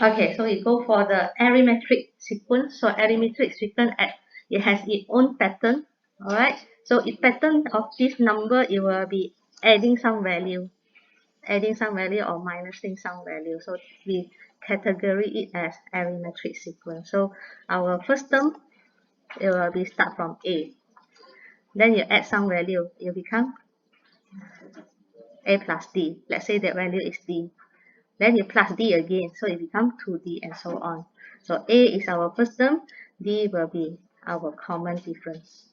Okay, so we go for the Arimetric sequence. So Arimetric sequence, it has its own pattern. Alright, so its pattern of this number, it will be adding some value or minusing some value. So we categorize it as Arimetric sequence. So our first term, it will be start from A. Then you add some value, it will become A plus D. Let's say that value is D. Then you plus D again, so it becomes 2D and so on. So A is our first term, D will be our common difference.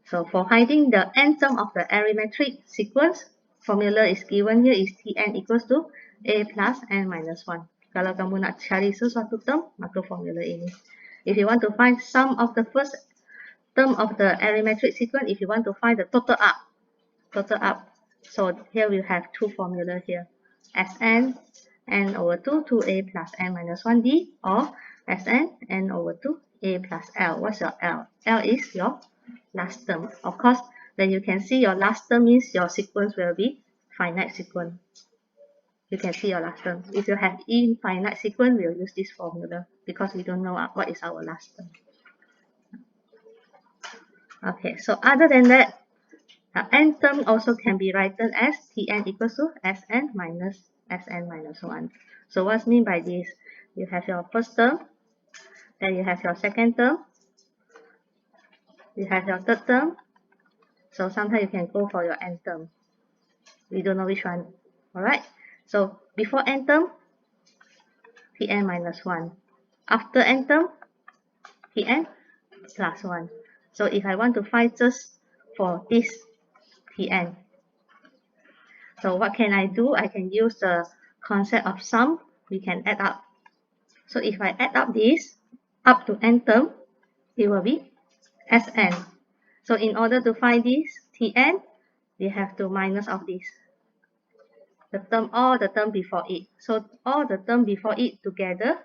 So for finding the nth term of the Arimetric sequence, formula is given here is Tn equals to A plus n minus 1. Kalau kamu nak cari sesuatu term, maka formula ini. If you want to find sum of the first term of the Arimetric sequence, if you want to find the total up. So here we have two formulas here. Sn n over 2 2a plus n minus 1d, or Sn n over 2 a plus l. What's your L? L is your last term. Of course, then you can see your last term means your sequence will be finite sequence. You can see your last term. If you have infinite sequence, we'll use this formula because we don't know what is our last term. Okay, so other than that, n term also can be written as Tn equals to Sn minus 1. So what's mean by this? You have your first term, then you have your second term, you have your third term. So sometimes you can go for your n term. We don't know which one. Alright, so before n term, Tn minus 1. After n term, Tn plus 1. So if I want to find just for this Tn, so what can I do? I can use the concept of sum. We can add up. So if I add up this up to n term, it will be Sn. So in order to find this Tn, we have to minus of this. All the term before it. So all the term before it together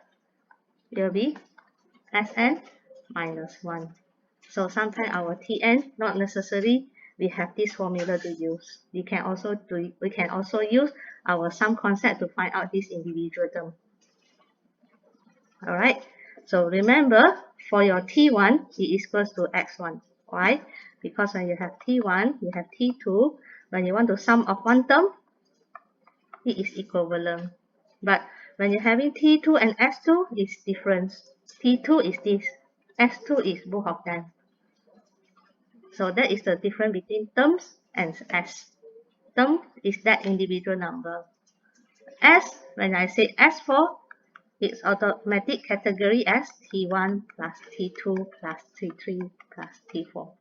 will be Sn minus 1. So sometimes our Tn, not necessarily we have this formula to use. We can also use our sum concept to find out this individual term. Alright, so remember for your T1, it is equals to x1. Why? Because when you have T1, you have T2. When you want to sum of one term, it is equivalent. But when you're having T2 and S2, it's different. T2 is this, S2 is both of them. So that is the difference between terms and S. Term is that individual number. S, when I say S4, it's automatic category as T1 plus T2 plus T3 plus T4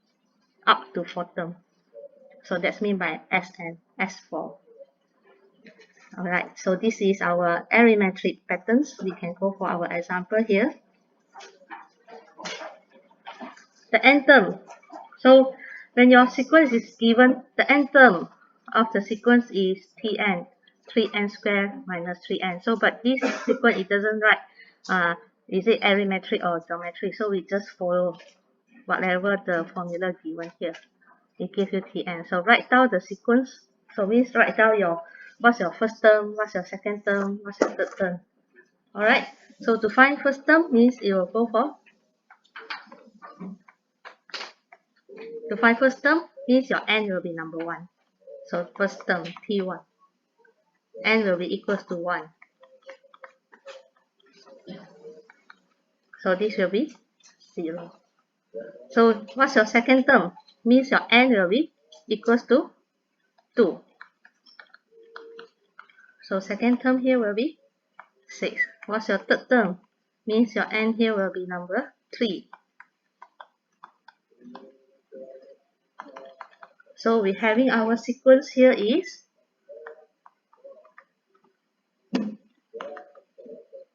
up to 4 term. So that's mean by Sn, S4. Alright, so this is our Arimetric patterns. We can go for our example here. The n term. So when your sequence is given, the n term of the sequence is Tn, 3n squared minus 3n. So but this sequence, it doesn't write is it arithmetic or geometry. So we just follow whatever the formula given here. It gives you Tn. So write down the sequence. So means write down what's your first term, what's your second term, what's your third term. Alright, so to find first term means it will go for, to find first term means your n will be number 1. So first term T1, n will be equals to 1. So this will be 0. So what's your second term? Means your n will be equals to 2. So second term here will be 6. What's your third term? Means your n here will be number 3. So we're having our sequence here is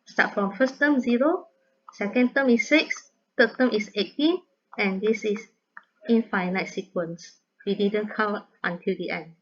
start from first term 0, second term is 6, third term is 18, and this is infinite sequence. We didn't count until the end.